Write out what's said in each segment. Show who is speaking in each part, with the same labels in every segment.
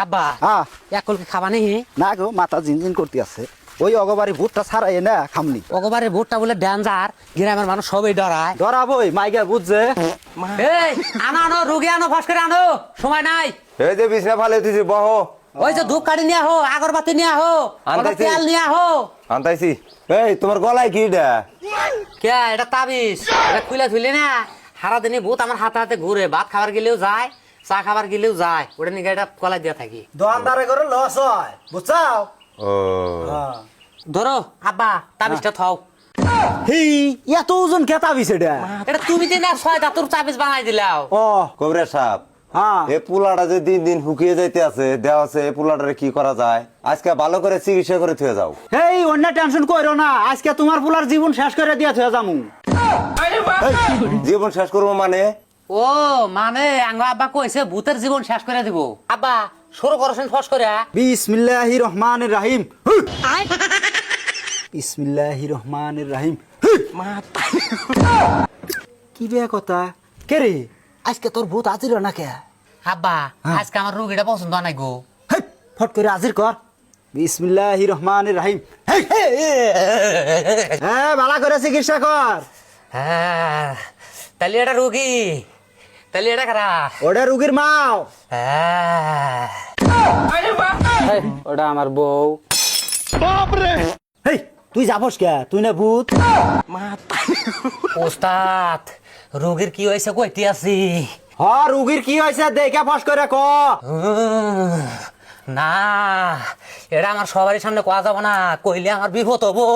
Speaker 1: আব্বা
Speaker 2: হ্যাঁ
Speaker 1: একল কি খাবা নেই?
Speaker 2: না গো মাথা জিনজিন করতে আছে ওই অগবারি ভুটটা ছাড়াই না খামনি
Speaker 1: অগবারে ভোটটা বলে ডেঞ্জার, গ্রামের মানুষ সবাই ডরায়।
Speaker 2: ধরাবই মাইগা বুঝছে
Speaker 1: এই আনো আনো রুগী আনো, ফাঁস করে আনো, সময় নাই।
Speaker 3: এই যে বিছনা ফালে দিছি বহ
Speaker 1: ওই যে ধূপ কাঠি নিয়ে আহো, আগরবাতি নিয়ে আহো,
Speaker 3: আনতাছি।
Speaker 1: তেল নিয়ে আহো।
Speaker 3: আনতাইছি। এই তোমার গলায় কি এটা?
Speaker 1: কে এটা তাবিজ, এটা খুলে থুইলে না সারা দিনে ভূত আমার হাতে হাতে ঘুরে, ভাত খাবার গেলেও যায়, চা খাবার গেলেও যায়, ওটা নিয়ে এটা কলাই দিয়ে থাকি।
Speaker 2: দোকানদারে করে লস হয় বুঝছাও
Speaker 3: ও
Speaker 1: ধরো আব্বা তাবিজটা থাও।
Speaker 2: হেই এত ওজন কে তাবিজ এটা
Speaker 1: এটা তুমি দিন আর ছয় দাতুর তাবিজ বানাই দিলাও।
Speaker 2: ও
Speaker 3: কবরে সাপ
Speaker 2: হ্যাঁ
Speaker 3: এ পুলাটা যে দিন দিন শুকিয়ে যাইতে আছে দেওয়া আছে, এই পুলাটারে কি করা যায়? আজকে ভালো করে চিকিৎসা করে থুয়ে যাও।
Speaker 2: হেই অন্য টেনশন কইরো না, আজকে তোমার পুলার জীবন শেষ করে দিয়া থয়ে যামু।
Speaker 3: জীবন শেষ করবো মানে?
Speaker 1: ও মানে আঙ্গ আব্বা কইছে ভূতের জীবন শেষ করে দিব। আব্বা শুরু করছেন ফস করে।
Speaker 2: বিসমিল্লাহির রহমানির রহিম। বিসমিল্লাহির রহমানির রহিম। কি বে কথা কে রে? আজকে তোর ভূত আজির না কে?
Speaker 1: আব্বা আজকে আমার রুগীটা পছন্দ নাই গো।
Speaker 2: হেই, ফট করে হাজির কর। বিসমিল্লাহির রহমানির রহিম। হ্যাঁ ভালো করে চিকিৎসা কর।
Speaker 1: হ্যাঁ তাহলে এটা রুগী, তাহলে এটা কারা?
Speaker 2: ওটা রুগীর মাও।
Speaker 1: হ্যাঁ ওটা আমার বউ।
Speaker 2: হেই তুই যাবস কে? তুই না ভূত?
Speaker 1: ওস্তাদ রোগীর কি হয়েছে কইতে আছি।
Speaker 2: হ রুগীর কি হয়েছে দেখে ফস করে ক।
Speaker 1: না এটা আমার সবারই সামনে কোয়া যাব না, কইলে আমার বিপদ হবো।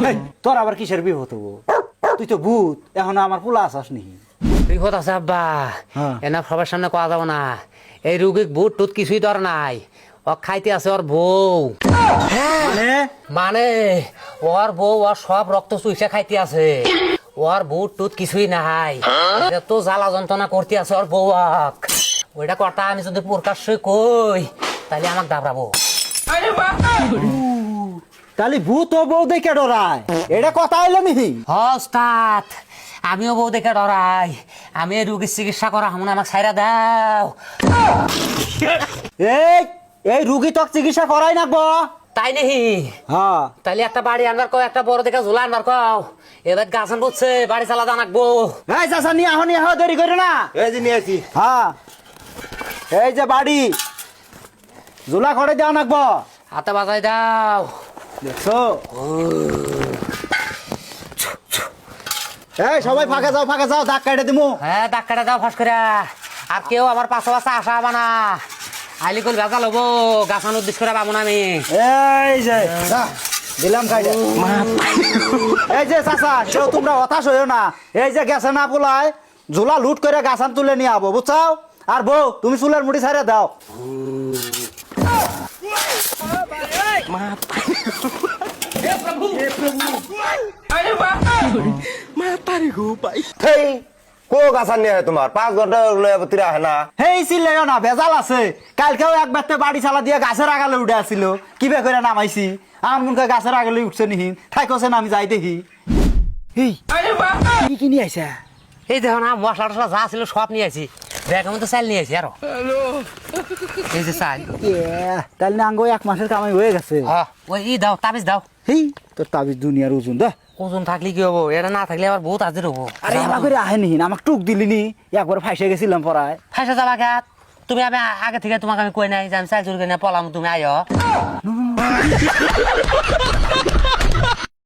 Speaker 2: হেই, তোর আবার কিসের বিপদ হবো? তুই তো ভূত, এখন আমার পোলা আসাস নি।
Speaker 1: বিপদ আছে আব্বা,
Speaker 2: হ্যাঁ।
Speaker 1: এনা সবার সামনে কোয়া যাব না। এই রুগীর বুট টুত কিছুই দর নাই, ও খাইতে আছে ওর বউ।
Speaker 2: মানে
Speaker 1: মানে ওর বউ ওর সব রক্ত চুইসা খাইতে আছে, ওর বুট টুত কিছুই নাই, তো জ্বালা যন্ত্রণা করতে আছে ওর বউক। ওইটা কথা আমি যদি প্রকাশ্য কই তাহলে আমাকে দাবড়াবো।
Speaker 2: তাহলে ভূত ও বউ দেখে ডরায়, এটা কথা হইলো নি?
Speaker 1: হস্তাত আমিও বউ দেখে ডরাই, আমি এই রুগীর চিকিৎসা করা হমন, আমাকে ছাইরা দাও।
Speaker 2: এই এই রুগী তো চিকিৎসা করাই না গো।
Speaker 1: তাই নেহি?
Speaker 2: হ্যাঁ
Speaker 1: তাইলে একটা বাড়ি আনবার কও, একটা বড় দেখে ঝুলা আনবার কও। এবার গাছন বুঝছে বাড়ি চালা জানাকবো।
Speaker 2: এই চাচা নিয়ে আহ, নিয়ে আহ, দেরি করে না।
Speaker 3: এই যে নিয়ে আছি।
Speaker 2: হ্যাঁ এই যে বাড়ি ঝোলা করে দেওয়া নাকবো,
Speaker 1: হাতে বাজাই দাও।
Speaker 2: দেখছো? এই সবাই ফাঁকা যাও, ফাঁকা যাও, দাগ কাটে দিমু।
Speaker 1: হ্যাঁ ডাক্তারে দাও ফাঁস করে। আর কেউ আমার পাশে পাশে আসা হবা না, আইলি কল গাছা লবো, গাছান উদ্দেশ্য করে পাবো না আমি।
Speaker 2: এই যে দিলাম কাটে। এই যে চাচা কেউ তোমরা হতাশ হইও না, এই যে গেছে না পোলায় ঝোলা লুট করে গাছান তুলে নিয়ে আবো বুঝছাও। আর বউ তুমি চুলের মুড়ি ছাড়িয়ে দাও।
Speaker 3: হেই কো গাছা নিয়ে আহে তোমার 5 ঘন্টা লয়ে তিরা আহে না।
Speaker 2: হেই চিল্লাইও না, ভেজাল আছে। কালকেও একবারতে বাড়ি চালা দিয়ে গাছের আগালে উঠে আসছিল, কি বে করে নামাইছি। আমার মনে হয় গাছের আগালে উঠছে নিহি, থাইকছে না আমি যাই দেখি। এই কি কি নিয়ে আইসা?
Speaker 1: এই দেখো না মশলা টসলা যা ছিল সব নিয়ে আসি, ব্যাগের মধ্যে চাল নিয়ে আসি আরো। এই যে চাল,
Speaker 2: তাহলে না আঙ্গো 1 মাসের কামাই হয়ে গেছে।
Speaker 1: হ্যাঁ ওই ই দাও তাবিজ দাও।
Speaker 2: হেই তোর তাবিজ দুনিয়ার ওজন দা।
Speaker 1: ওজন থাকলে কি হবো, এটা না থাকলে আবার বহুত হাজির হবো।
Speaker 2: আরে আমার করে আহে নিহি, আমাকে টুক দিলি নি, একবার ফাইসে গেছিলাম পড়ায়।
Speaker 1: ফাইসা যাবা গাত তুমি, আমি আগে থেকে তোমাকে আমি কই নাই যে আমি চাল চুরি করে পলাম, তুমি আইও।